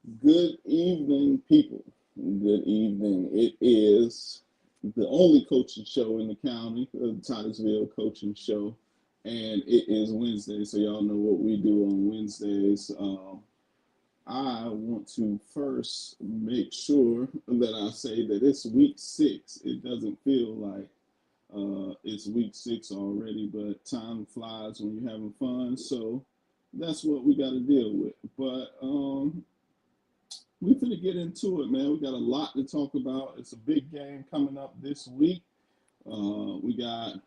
Good evening, people. Good evening. It is the only coaching show in the county, the Titusville coaching show, and it is Wednesday. So y'all know what we do on Wednesdays. I want to first make sure that I say that it's week 6. It doesn't feel like it's week 6 already, but time flies when you're having fun. So that's what we got to deal with. But we finna get into it, man. We got a lot to talk about. It's a big game coming up this week. We got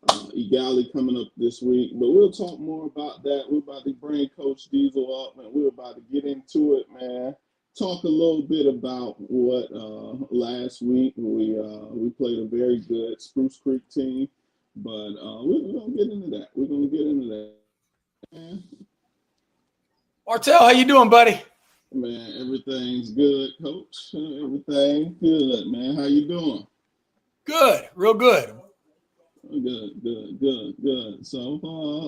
Eau Gallie coming up this week, but we'll talk more about that. We're about to bring Coach Diesel up, and we're about to get into it, man. Talk a little bit about what last week we played a very good Spruce Creek team, but we're gonna get into that. We're gonna get into that. Man, Martell, how you doing, buddy? Man, everything's good, Coach. Everything good, man. How you doing? Good, real good. Good. So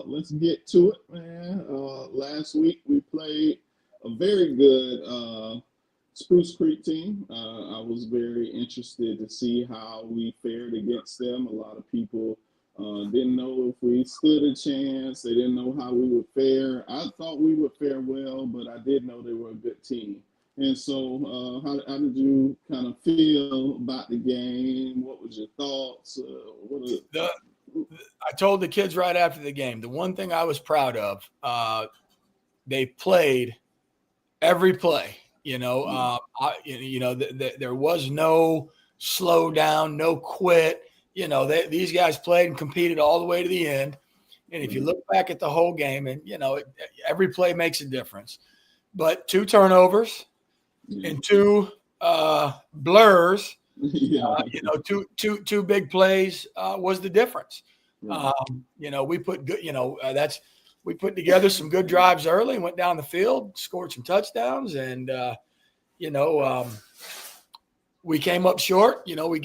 let's get to it, man. Last week we played a very good Spruce Creek team. I was very interested to see how we fared against them. A lot of people didn't know if we stood a chance. They didn't know how we would fare. I thought we would fare well, but I did know they were a good team. And so how did you kind of feel about the game? What was your thoughts? I told the kids right after the game, the one thing I was proud of, they played every play. There was no slow down, no quit. These guys played and competed all the way to the end. And if you look back at the whole game, and every play makes a difference. But 2 turnovers and 2 blurs, two big plays was the difference. We put good. We put together some good drives early, went down the field, scored some touchdowns, and we came up short. We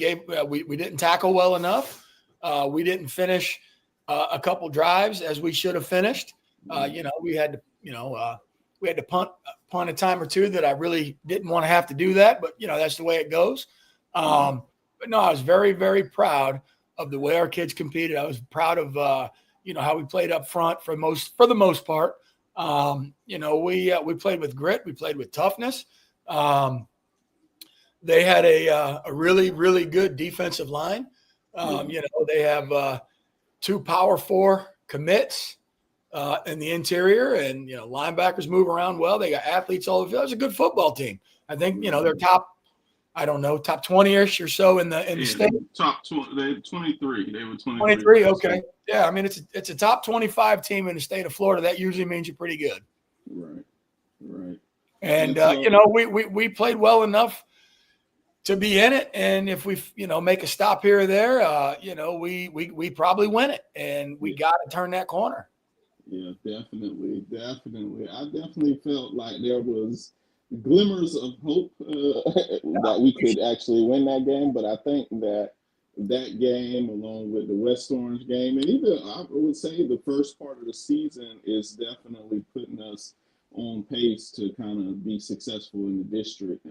didn't tackle well enough. We didn't finish a couple drives as we should have finished. We had to punt a time or two that I really didn't want to have to do that, but that's the way it goes. But no, I was very, very proud of the way our kids competed. I was proud of how we played up front for the most part. We played with grit, we played with toughness. They had a really, really good defensive line. They have 2 Power 4 commits in the interior, and linebackers move around well. They got athletes all over the field. It's a good football team. I think they're top 20-ish or so in the state. Top 20. They 23. They were 23. 23. Okay. Yeah, I mean it's a top 25 team in the state of Florida. That usually means you're pretty good. Right. And we played well enough to be in it, and if we make a stop here or there, we probably win it, and we got to turn that corner. Yeah, definitely. I definitely felt like there was glimmers of hope that we could actually win that game, but I think that game, along with the West Orange game, and even I would say the first part of the season, is definitely putting us on pace to kind of be successful in the district.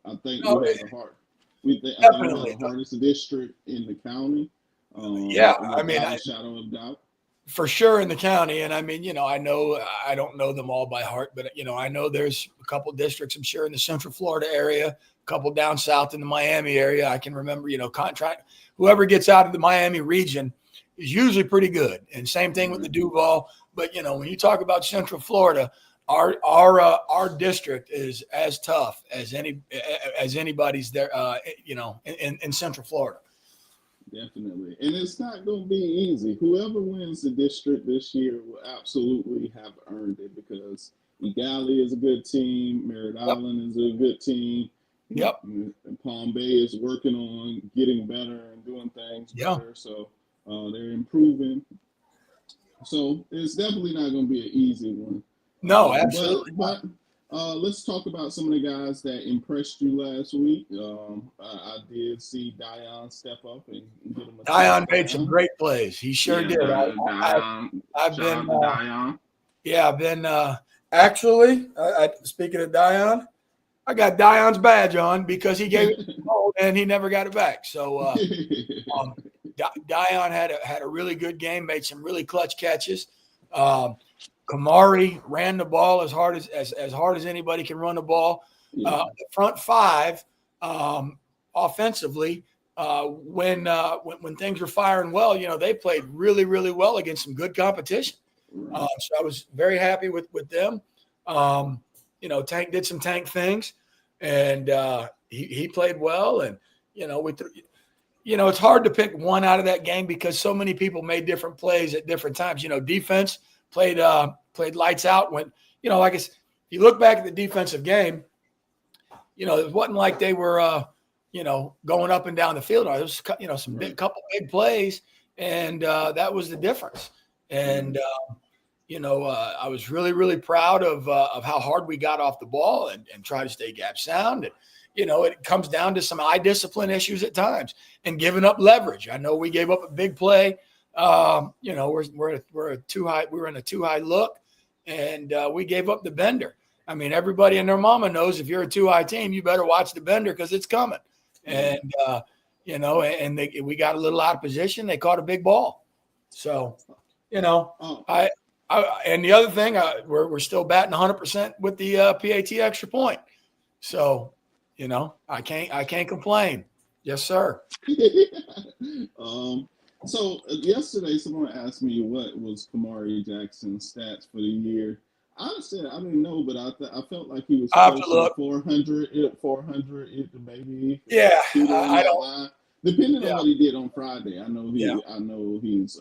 I think we have the hardest district in the county. Without a shadow of doubt. For sure in the county. And I mean, I know I don't know them all by heart, but I know there's a couple of districts, I'm sure, in the Central Florida area, a couple down south in the Miami area. I can remember, contract whoever gets out of the Miami region is usually pretty good. And same thing with the Duval. But when you talk about Central Florida, our district is as tough as anybody's there, in Central Florida. Definitely. And it's not going to be easy. Whoever wins the district this year will absolutely have earned it, because Eau Gallie is a good team. Merritt Island is a good team. Yep. And Palm Bay is working on getting better and doing things better. So they're improving. So it's definitely not going to be an easy one. No, absolutely. But let's talk about some of the guys that impressed you last week. I did see Dion step up and get him a Dion made some great plays. He sure did. I've been Dion. Yeah, I've been actually. Speaking of Dion, I got Dion's badge on because he gave it to me and he never got it back. So Dion had a really good game, made some really clutch catches. Kamari ran the ball as hard as anybody can run the ball. The front five, offensively, when things were firing well, they played really, really well against some good competition. So I was very happy with them. Tank did some Tank things, and he played well. And it's hard to pick one out of that game because so many people made different plays at different times. Defense played lights out when like if you look back at the defensive game, it wasn't like they were going up and down the field. It was couple big plays, and that was the difference. And I was really, really proud of how hard we got off the ball and try to stay gap sound. And, it comes down to some eye discipline issues at times and giving up leverage. I know we gave up a big play. We're too high. We were in a too high look, and we gave up the bender. I mean, everybody and their mama knows if you're a too high team, you better watch the bender because it's coming. And we got a little out of position. They caught a big ball. So, and the other thing, we're still batting 100% with the PAT extra point. So, I can't complain. Yes, sir. So yesterday, someone asked me what was Kamari Jackson's stats for the year. Honestly, I didn't know, but I felt like he was close to 400, maybe. Yeah, I don't. Depending on what he did on Friday, I know he's.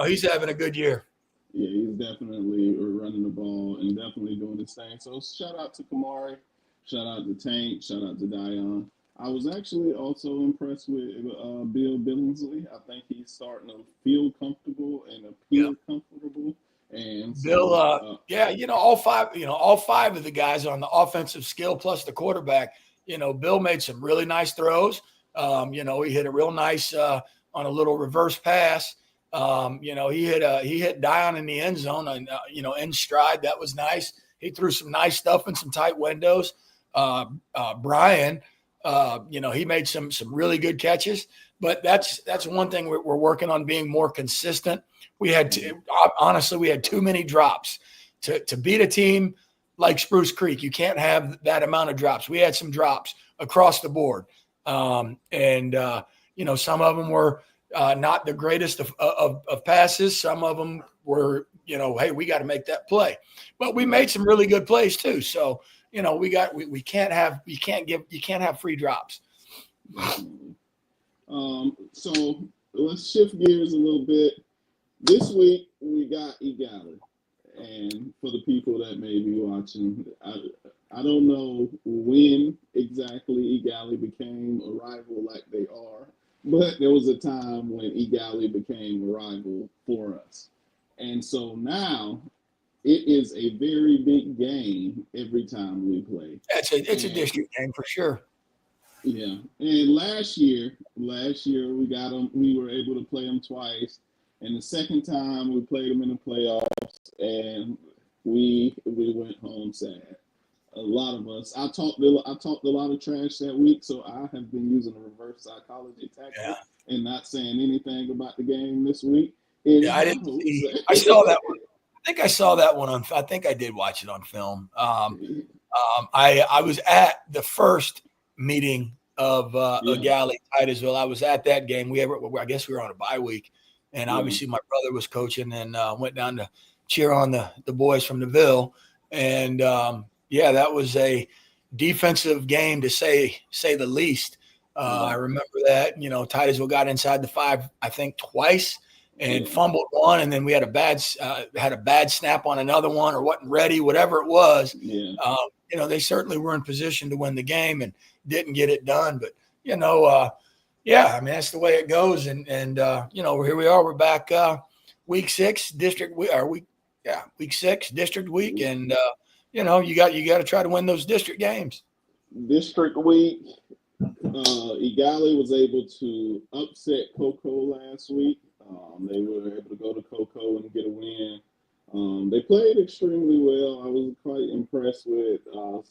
He's having a good year. Yeah, he's definitely running the ball and definitely doing his thing. So shout out to Kamari, shout out to Tank, shout out to Dion. I was actually also impressed with Bill Billingsley. I think he's starting to feel comfortable and appear comfortable. And so, Bill, all five of the guys on the offensive skill plus the quarterback. Bill made some really nice throws. He hit a real nice on a little reverse pass. He hit Dion in the end zone and in stride. That was nice. He threw some nice stuff in some tight windows. Brian, he made some really good catches. But that's one thing we're working on, being more consistent. We had too many drops to beat a team like Spruce Creek. You can't have that amount of drops. We had some drops across the board, some of them were not the greatest of passes. Some of them were, hey, we got to make that play. But we made some really good plays too. So we can't have free drops. So let's shift gears a little bit. This week we got Eau Gallie, and for the people that may be watching, I don't know when exactly Eau Gallie became a rival like they are, but there was a time when Eau Gallie became a rival for us, and so now it is a very big game every time we play. It's a district game for sure. Yeah, and last year we got them. We were able to play them twice, and the second time we played them in the playoffs, and we went home sad. A lot of us. I talked a lot of trash that week, so I have been using a reverse psychology tactic and not saying anything about the game this week. I didn't see. I saw that one. I think I saw that one I think I did watch it on film. I was at the first meeting of Eau Gallie, Titusville. I was at that game. I guess we were on a bye week, and obviously my brother was coaching, and went down to cheer on the boys from the Ville. And that was a defensive game to say the least. I remember that. Titusville got inside the 5, I think, twice, and fumbled one, and then we had a bad snap on another one, or wasn't ready, whatever it was. They certainly were in position to win the game and didn't get it done. But that's the way it goes. And here we are. We're back week 6 district week, week 6 district week, and you got to try to win those district games. District week. Eau Gallie was able to upset Cocoa last week. They were able to go to Cocoa and get a win. They played extremely well. I was quite impressed with the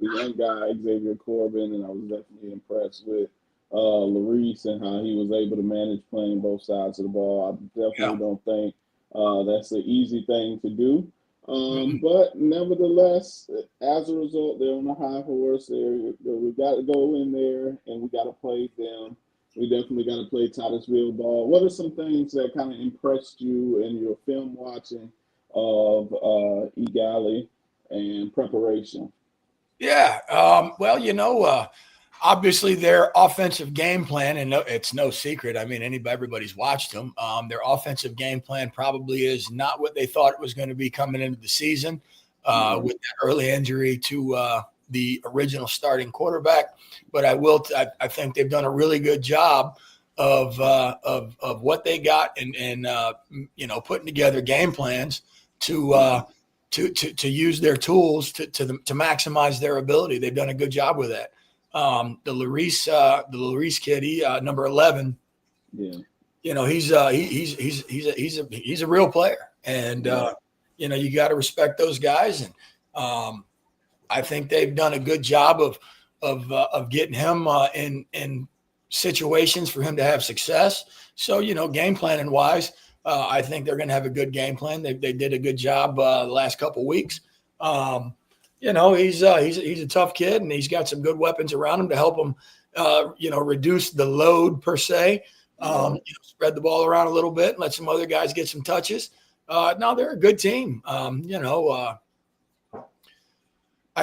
young guy, Xavier Corbin, and I was definitely impressed with Larice and how he was able to manage playing both sides of the ball. I Yeah. definitely don't think that's an easy thing to do. Mm-mm. But nevertheless, as a result, they're on a high horse. We got to go in there and we got to play them. We definitely got to play Titusville ball. What are some things that kind of impressed you in your film watching of Eau Gallie and preparation? Yeah. Well, obviously their offensive game plan, and it's no secret. I mean, everybody's watched them. Their offensive game plan probably is not what they thought it was going to be coming into the season, Yeah. with that early injury to the original starting quarterback. But I think they've done a really good job of what they got and putting together game plans to. To use their tools to maximize their ability. They've done a good job with that. The Larice kid, he number 11. Yeah. He's a real player, and Yeah. you got to respect those guys. And I think they've done a good job of getting him in situations for him to have success. So game planning wise, I think they're going to have a good game plan. They did a good job the last couple of weeks. He's a tough kid, and he's got some good weapons around him to help him, reduce the load per se. Yeah. Spread the ball around a little bit and let some other guys get some touches. No, they're a good team. I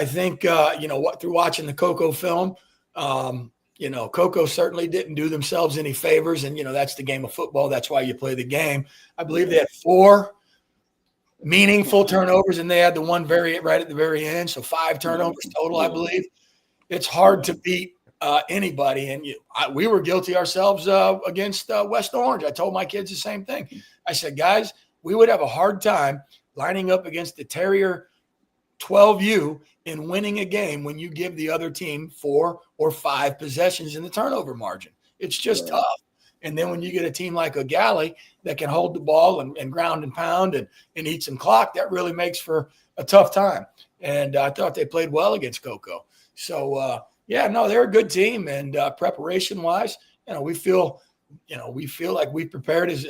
think through watching the Coco film, Coco certainly didn't do themselves any favors, and that's the game of football. That's why you play the game. I believe they had 4 meaningful turnovers, and they had the one right at the very end. So 5 turnovers total, I Yeah. believe. It's hard to beat anybody, and we were guilty ourselves against West Orange. I told my kids the same thing. I said, guys, we would have a hard time lining up against the Terrier 12U in winning a game when you give the other team 4 or 5 possessions in the turnover margin. It's just Right. tough. And then when you get a team like Eau Gallie that can hold the ball and ground and pound and eat some clock, that really makes for a tough time. And I thought they played well against Coco. So, they're a good team. And preparation wise, we feel like we prepared as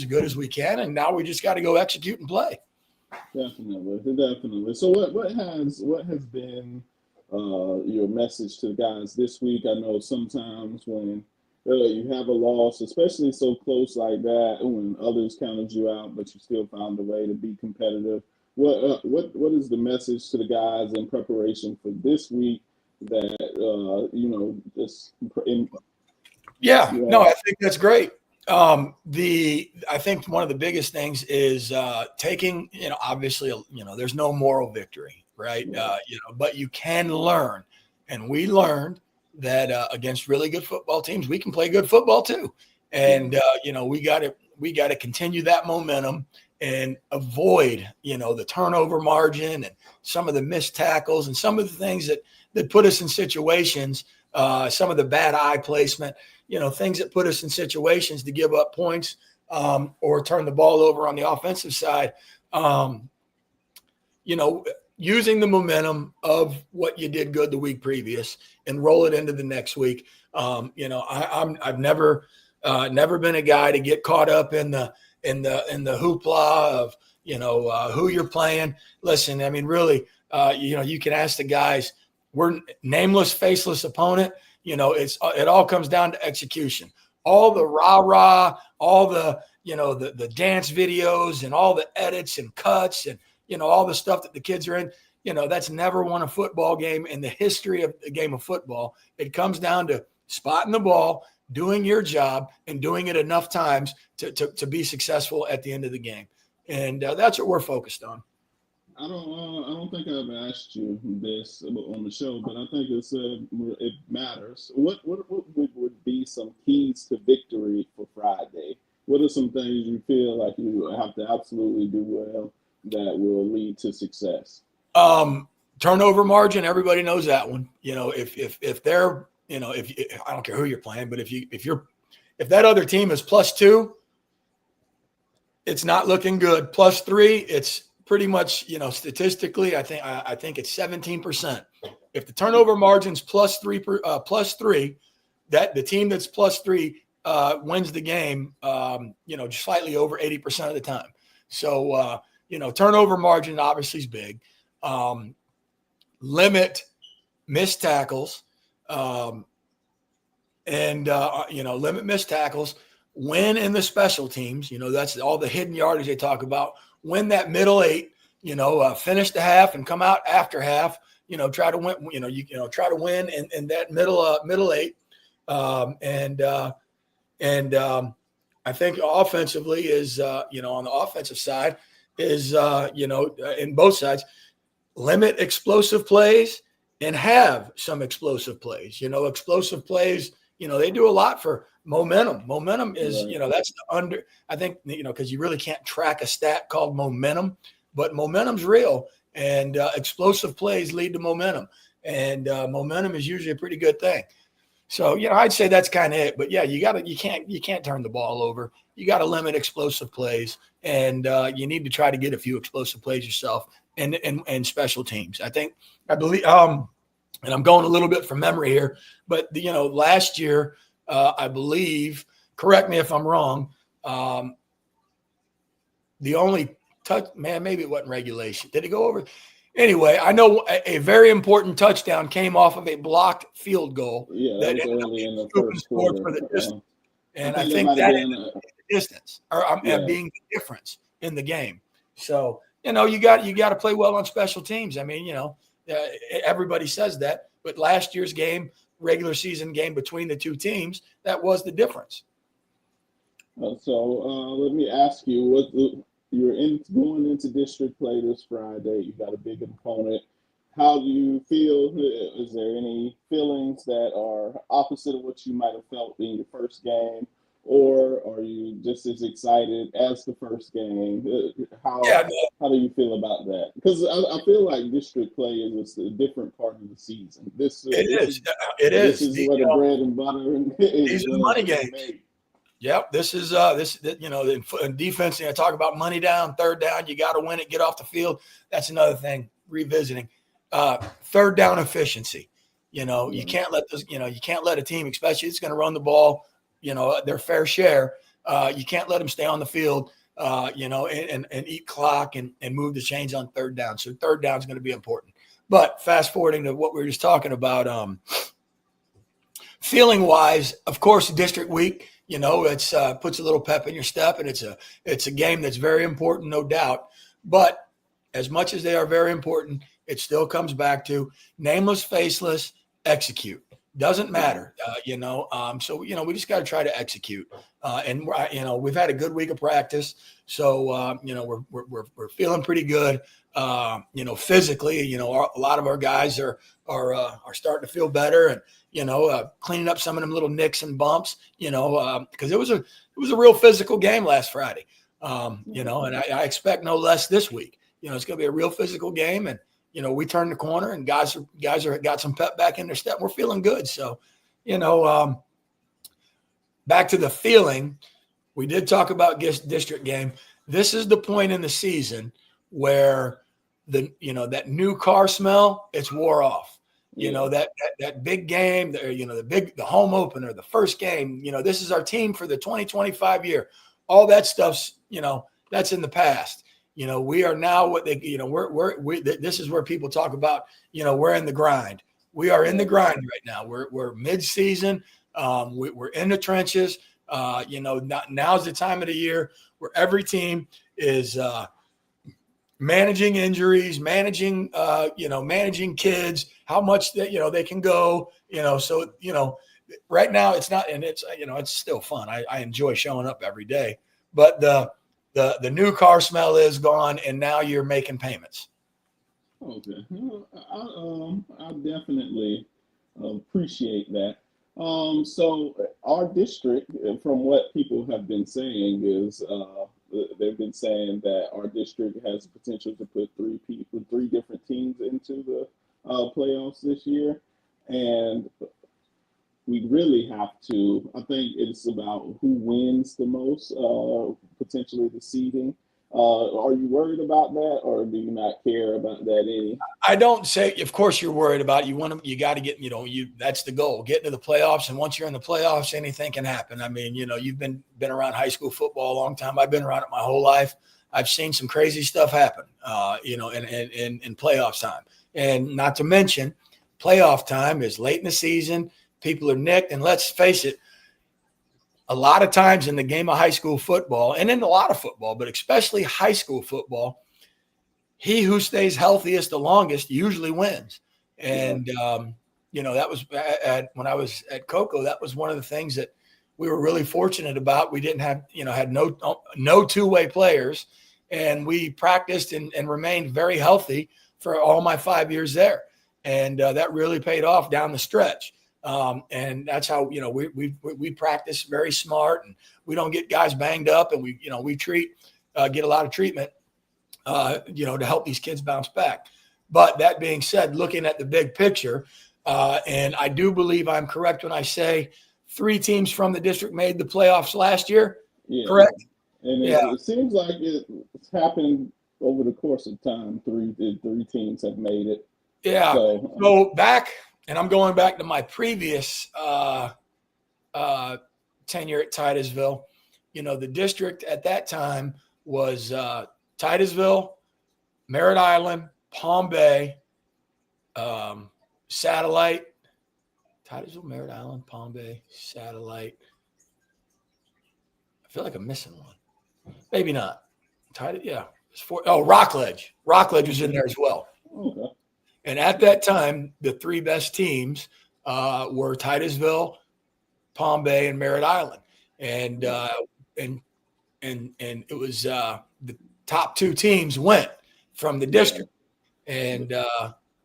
good as we can. And now we just got to go execute and play. Definitely. So what has been your message to the guys this week? I know sometimes when you have a loss, especially so close like that, when others counted you out, but you still found a way to be competitive. What is the message to the guys in preparation for this week that just in Yeah, no, yeah. I think that's great. I think one of the biggest things is taking, obviously, there's no moral victory, right? Right. But you can learn, and we learned that against really good football teams, we can play good football too. Yeah. And we got to continue that momentum and avoid, the turnover margin and some of the missed tackles and some of the things that put us in situations, some of the bad eye placement, things that put us in situations to give up points or turn the ball over on the offensive side. Using the momentum of what you did good the week previous and roll it into the next week. I've never been a guy to get caught up in the hoopla of who you're playing. Listen, I mean, really, you can ask the guys. We're nameless, faceless opponent. It all comes down to execution. All the rah-rah, all the dance videos and all the edits and cuts and all the stuff that the kids are in, that's never won a football game in the history of the game of football. It comes down to spotting the ball, doing your job, and doing it enough times to be successful at the end of the game. And that's what we're focused on. I don't think I've asked you this on the show, but I think it matters. What would be some keys to victory for Friday? What are some things you feel like you have to absolutely do well that will lead to success? Turnover margin, everybody knows that one. If they're, if I don't care who you're playing, but if that other team is +2, it's not looking good. +3, it's pretty much, statistically, I think it's 17%. If the turnover margin's +3, that the team that's +3 wins the game, just slightly over 80% of the time. So, turnover margin obviously is big. Limit missed tackles, limit missed tackles. Win in the special teams. That's all the hidden yardage they talk about. Win that middle 8. Finish the half and come out after half. Try to win. Try to win in that middle 8. I think offensively is on the offensive side is in both sides, limit explosive plays and have some explosive plays. Explosive plays. They do a lot for momentum. Momentum is, that's I think, because you really can't track a stat called momentum, but momentum's real, and explosive plays lead to momentum, and momentum is usually a pretty good thing. So, I'd say that's kind of it. But yeah, you can't turn the ball over. You got to limit explosive plays, and you need to try to get a few explosive plays yourself, and special teams. I believe. And I'm going a little bit from memory here, but last year, I believe, correct me if I'm wrong, the only touch, maybe it wasn't regulation. Did it go over? Anyway, I know a very important touchdown came off of a blocked field goal. Yeah, that was early in the first quarter. For the distance. And I think that ended up the distance, being the difference in the game. So, you got to play well on special teams. I mean, everybody says that, but last year's game, regular season game between the two teams, that was the difference. So let me ask you, you're going into district play this Friday. You got a big opponent. How do you feel? Is there any feelings that are opposite of what you might have felt in your first game? Or are you just as excited as the first game? How do you feel about that? Because I feel like district play is a different part of the season. This is where the bread and butter is. These are the money games. Yep, this is in defense. I talk about money down, third down. You got to win it, get off the field. That's another thing. Revisiting third down efficiency. You can't let this. You can't let a team, especially it's going to run the ball, their fair share. You can't let them stay on the field, and eat clock and move the chains on third down. So third down is going to be important. But fast forwarding to what we were just talking about, feeling wise, of course, district week, it's puts a little pep in your step, and it's a game that's very important, no doubt. But as much as they are very important, it still comes back to nameless, faceless, execute. Doesn't matter, So we just got to try to execute, and we've had a good week of practice, so we're feeling pretty good, physically. A lot of our guys are starting to feel better, and cleaning up some of them little nicks and bumps, because it was a real physical game last Friday, and I expect no less this week. It's going to be a real physical game, and we turned the corner, and guys are got some pep back in their step. We're feeling good. So, back to the feeling, we did talk about district game. This is the point in the season where that new car smell, it's wore off. That big game, the home opener, the first game, this is our team for the 2025 year. All that stuff's, that's in the past. We are now what they, this is where people talk about, we're in the grind. We are in the grind right now. We're mid-season. We're in the trenches. Now's the time of the year where every team is managing injuries, managing kids, how much they can go, so, right now it's not, and it's still fun. I enjoy showing up every day, but the new car smell is gone, and now you're making payments. Okay. I definitely appreciate that. So our district, from what people have been saying, is they've been saying that our district has the potential to put three different teams into the playoffs this year, and we really have to. I think it's about who wins the most, potentially the seeding. Are you worried about that, or do you not care about that any? I don't say, of course, you're worried about it. You got to get, that's the goal, get into the playoffs. And once you're in the playoffs, anything can happen. I mean, you've been around high school football a long time. I've been around it my whole life. I've seen some crazy stuff happen, in playoffs time. And not to mention, playoff time is late in the season. People are nicked. And let's face it, a lot of times in the game of high school football, and in a lot of football, but especially high school football, he who stays healthiest the longest usually wins. And, that was when I was at Cocoa, that was one of the things that we were really fortunate about. We didn't have, had no two-way players, and we practiced and remained very healthy for all my 5 years there. And that really paid off down the stretch. And that's how, we practice very smart, and we don't get guys banged up, and we get a lot of treatment, to help these kids bounce back. But that being said, looking at the big picture, and I do believe I'm correct when I say 3 teams from the district made the playoffs last year. Yeah. Correct? And it seems like it's happened over the course of time. Three teams have made it. Yeah. So back, and I'm going back to my previous tenure at Titusville. The district at that time was Titusville, Merritt Island, Palm Bay, Satellite, Titusville, Merritt Island, Palm Bay, Satellite. I feel like I'm missing one. Maybe not. Rockledge. Rockledge was in there as well. Okay. And at that time, the 3 best teams were Titusville, Palm Bay, and Merritt Island. And it was the top 2 teams went from the district. And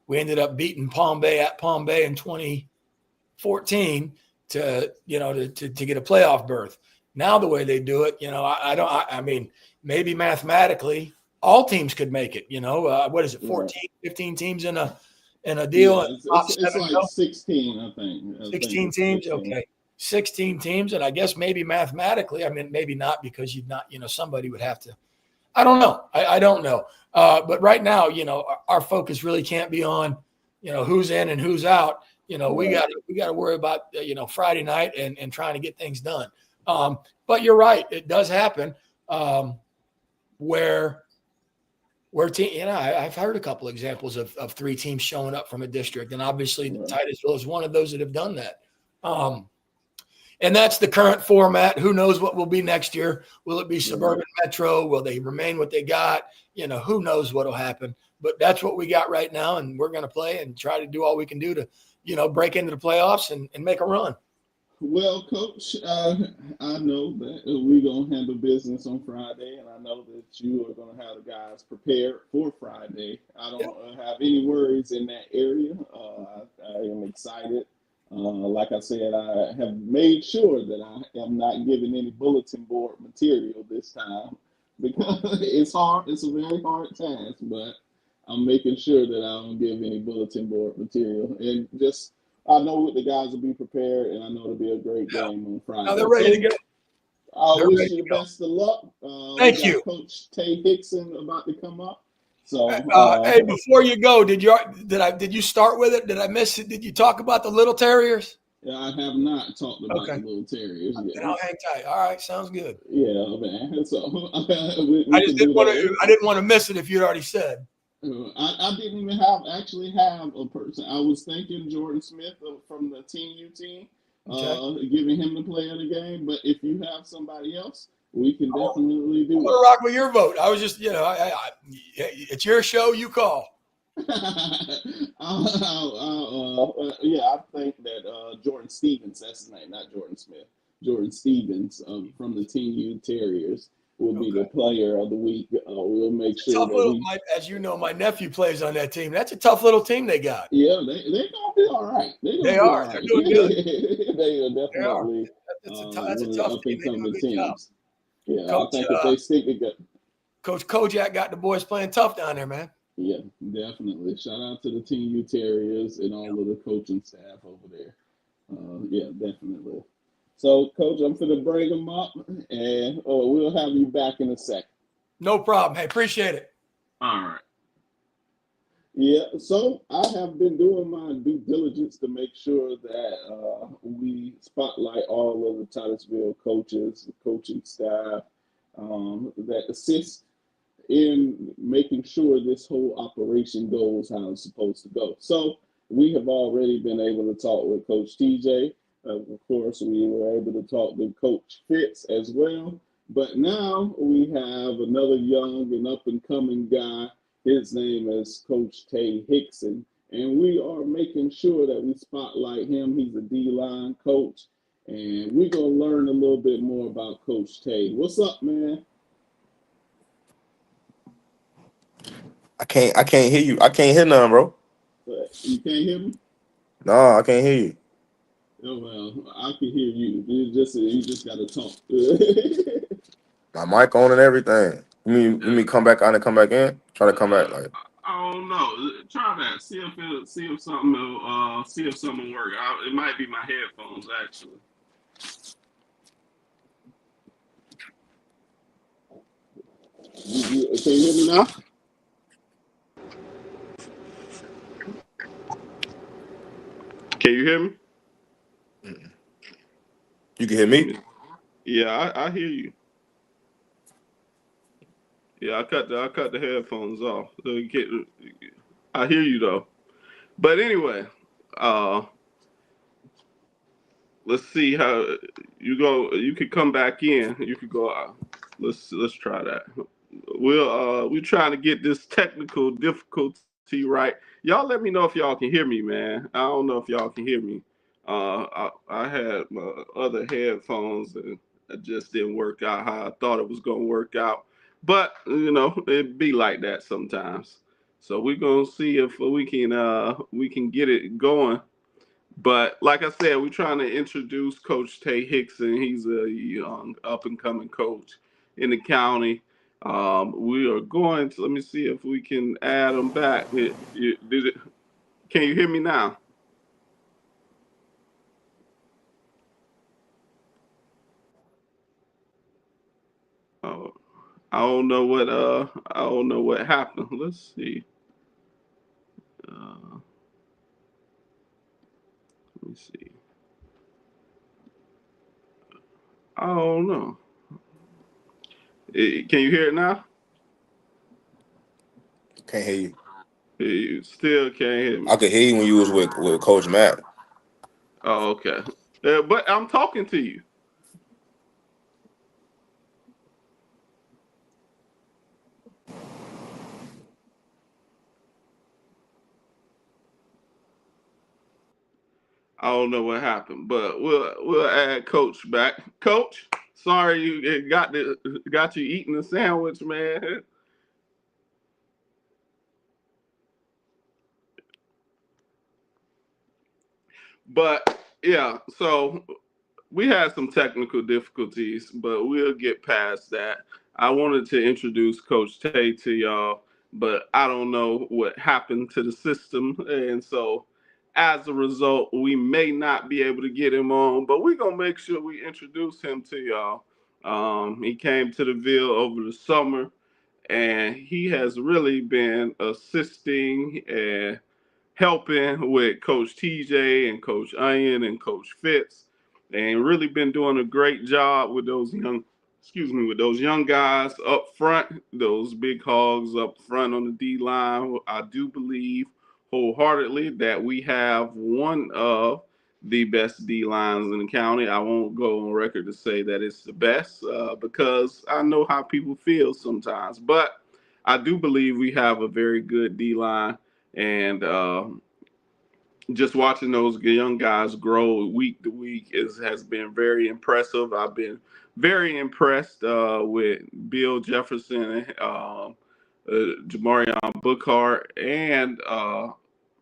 we ended up beating Palm Bay at Palm Bay in 2014 to get a playoff berth. Now the way they do it, I mean, maybe mathematically all teams could make it. What is it, 14, 15 teams in a deal? Yeah, it's like 16, I think. 16 teams, 16. Okay. 16 teams, and I guess maybe mathematically, I mean, maybe not, because you'd not, somebody would have to. I don't know. I don't know. But right now, our focus really can't be on, who's in and who's out. We got to worry about, Friday night and trying to get things done. But you're right. It does happen where I've heard a couple examples of 3 teams showing up from a district, and obviously Titusville is one of those that have done that. And that's the current format. Who knows what will be next year? Will it be suburban metro? Will they remain what they got? Who knows what will happen? But that's what we got right now, and we're going to play and try to do all we can do to, break into the playoffs and make a run. Well, Coach, I know that we're going to handle business on Friday, and I know that you are going to have the guys prepared for Friday. I don't have any worries in that area. I am excited. Like I said, I have made sure that I am not giving any bulletin board material this time, because it's hard. It's a very hard task, but I'm making sure that I don't give any bulletin board material. And just, I know the guys will be prepared, and I know it'll be a great game on Friday. No, they're ready to go. I wish you the best of luck. Thank you. Coach Tay Hickson about to come up. So, hey, before you go, did you start with it? Did I miss it? Did you talk about the Little Terriers? Yeah, I have not talked about the Little Terriers yet. I'll hang tight. All right, sounds good. Yeah, man. So I didn't want to miss it if you'd already said. I didn't even have a person. I was thinking Jordan Smith from the Team U team, giving him the play of the game. But if you have somebody else, we can definitely do it. I'm gonna rock with your vote. I was just, it's your show. You call. I think that Jordan Stevens, that's his name, not Jordan Smith. Jordan Stevens from the Team U Terriers will be the player of the week. We'll make sure that as you know, my nephew plays on that team. That's a tough little team they got. Yeah, they're gonna be all right. They are. They're doing good. They are definitely that's a tough team. They do a good job. Yeah, Coach, I think if they stick together. Coach Kojak got the boys playing tough down there, man. Yeah, definitely. Shout out to the Team U Terriers and all of the coaching staff over there. Yeah, definitely. So, Coach, I'm going to bring them up, and we'll have you back in a second. No problem. Hey, appreciate it. All right. Yeah, so I have been doing my due diligence to make sure that we spotlight all of the Titusville coaches, the coaching staff that assist in making sure this whole operation goes how it's supposed to go. So we have already been able to talk with Coach TJ. Of course, we were able to talk with Coach Fitz as well. But now we have another young and up and coming guy. His name is Coach Tay Hickson. And we are making sure that we spotlight him. He's a D-line coach. And we're going to learn a little bit more about Coach Tay. What's up, man? I can't hear you. I can't hear none, bro. You can't hear me? No, I can't hear you. Oh well, I can hear you. You just gotta talk. My mic on and everything. You mean come back out and come back in? Try to come back like I don't know. Try that. See if something will work. It might be my headphones actually. Can you hear me now? Can you hear me? you can hear me? Yeah, I hear you. Yeah, I cut the headphones off. I hear you though. But anyway, uh, let's see how you go. You could come back in. You could go. Let's try that. We're trying to get this technical difficulty right. Y'all let me know if y'all can hear me, man. I don't know if y'all can hear me. I had my other headphones and it just didn't work out how I thought it was gonna work out. But you know, it be like that sometimes. So we're gonna see if we can get it going. But like I said, we're trying to introduce Coach Tay Hickson. He's a young, up and coming coach in the county. We are going to let me see if we can add him back. Can you hear me now? Oh, I don't know what happened. Let's see. Let me see. I don't know. Can you hear it now? Can't hear you. You still can't hear me. I could hear you when you was with Coach Matt. Oh, okay. But I'm talking to you. I don't know what happened, but we'll add Coach back. Coach, sorry you got you eating a sandwich, man. But yeah, so we had some technical difficulties, but we'll get past that. I wanted to introduce Coach Tay to y'all, but I don't know what happened to the system. And so as a result, we may not be able to get him on, but we're going to make sure we introduce him to y'all. He came to the Ville over the summer, and he has really been assisting and helping with Coach TJ and Coach Ian and Coach Fitz, and really been doing a great job with those with those young guys up front, those big hogs up front on the D line. I do believe wholeheartedly that we have one of the best D lines in the county. I won't go on record to say that it's the best because I know how people feel sometimes, but I do believe we have a very good D line, and just watching those young guys grow week to week has been very impressive. I've been very impressed with Bill Jefferson, Jamarion Bookhart, and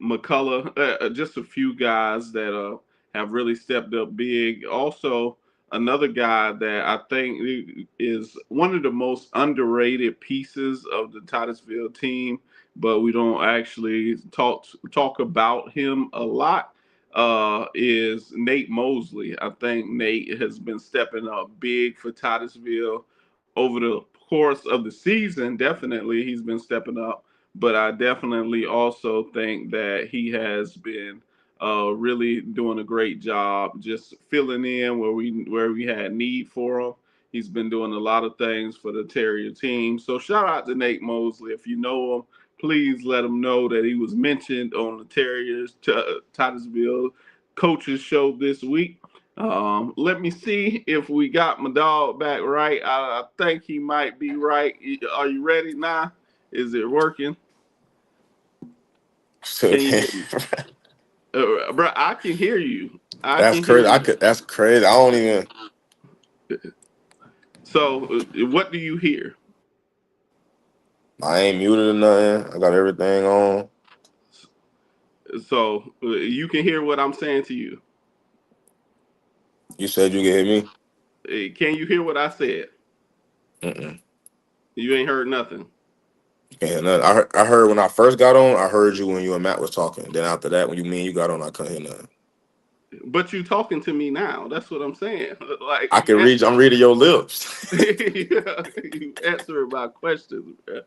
McCullough. Just a few guys that have really stepped up big. Also, another guy that I think is one of the most underrated pieces of the Titusville team, but we don't actually talk about him a lot. is Nate Mosley. I think Nate has been stepping up big for Titusville over the course of the season. Definitely, he's been stepping up, but I definitely also think that he has been really doing a great job just filling in where we had need for him. He's been doing a lot of things for the Terrier team. So shout out to Nate Mosley. If you know him, please let him know that he was mentioned on the Terriers Titusville coaches show this week. Let me see if we got my dog back right. I think he might be right. Are you ready now? Is it working? Can you hear me? Bro, I can hear you. I That's can hear crazy. you. That's crazy. I don't even. So, what do you hear? I ain't muted or nothing. I got everything on. So, you can hear what I'm saying to you. You said you could hit me. Can you hear what I said? Mm-mm. You ain't heard nothing. Can't hear nothing. I heard when I first got on. I heard you when you and Matt was talking. Then after that, when you got on, I couldn't hear nothing. But you talking to me now. That's what I'm saying. Like I can read. I'm reading your lips. you answering my questions, bro.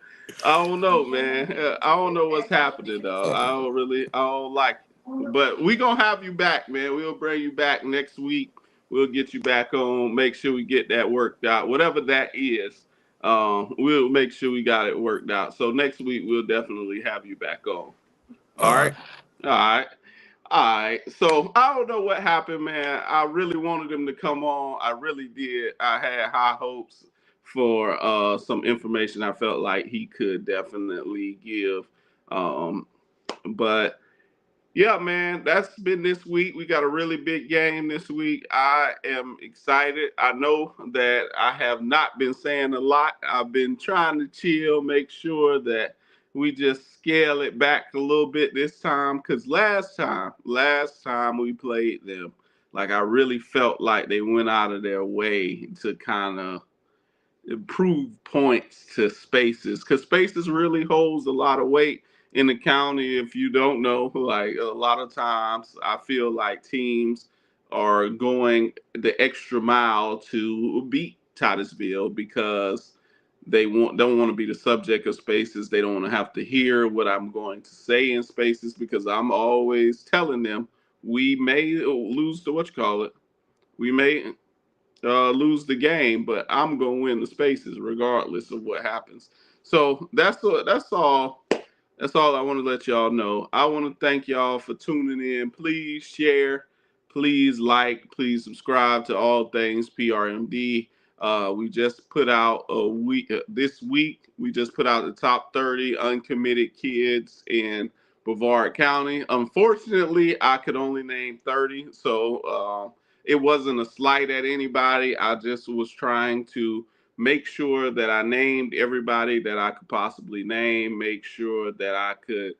I don't know, man. I don't know what's happening, though. I don't like it. But we gonna have you back, man. We'll bring you back next week. We'll get you back on. Make sure we get that worked out, whatever that is. We'll make sure we got it worked out. So next week we'll definitely have you back on. All All right, right. all right. All right, so I don't know what happened, man. I really wanted him to come on. I really did. I had high hopes for some information I felt like he could definitely give. Um, but yeah, man, that's been this week. We got a really big game this week. I am excited. I know that I have not been saying a lot. I've been trying to chill, make sure that we just scale it back a little bit this time. Because last time we played them, like I really felt like they went out of their way to kind of improve points to spaces because spaces really holds a lot of weight in the county. If you don't know, like a lot of times I feel like teams are going the extra mile to beat Titusville because they don't want to be the subject of spaces. They don't want to have to hear what I'm going to say in spaces because I'm always telling them we may lose to what you call it. We may lose the game, but I'm gonna win the spaces regardless of what happens. So that's all. That's all I want to let y'all know. I want to thank y'all for tuning in. Please share, please like, please subscribe to all things PRMD. We just put out a week this week. We just put out the top 30 uncommitted kids in Brevard County. Unfortunately, I could only name 30, so it wasn't a slight at anybody. I just was trying to make sure that I named everybody that I could possibly name, make sure that I could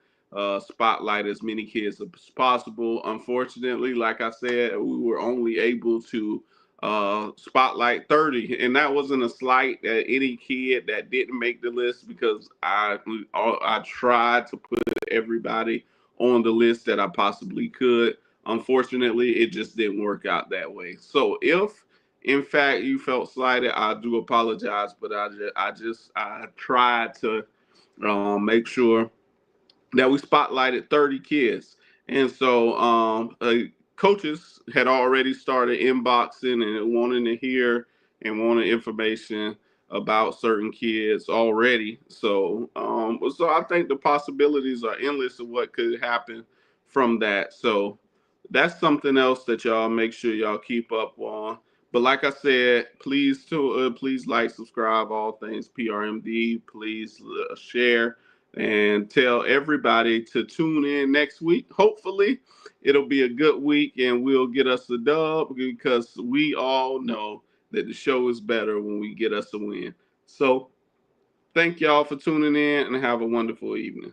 spotlight as many kids as possible. Unfortunately, like I said, we were only able to spotlight 30, and that wasn't a slight at any kid that didn't make the list because I tried to put everybody on the list that I possibly could. Unfortunately, it just didn't work out that way. So if in fact you felt slighted, I do apologize, but I tried to make sure that we spotlighted 30 kids. And so coaches had already started inboxing and wanting to hear and wanting information about certain kids already. So I think the possibilities are endless of what could happen from that. So that's something else that y'all make sure y'all keep up on. But like I said, please like, subscribe, all things PRMD. Please share and tell everybody to tune in next week. Hopefully, it'll be a good week and we'll get us a dub because we all know that the show is better when we get us a win. So, thank y'all for tuning in and have a wonderful evening.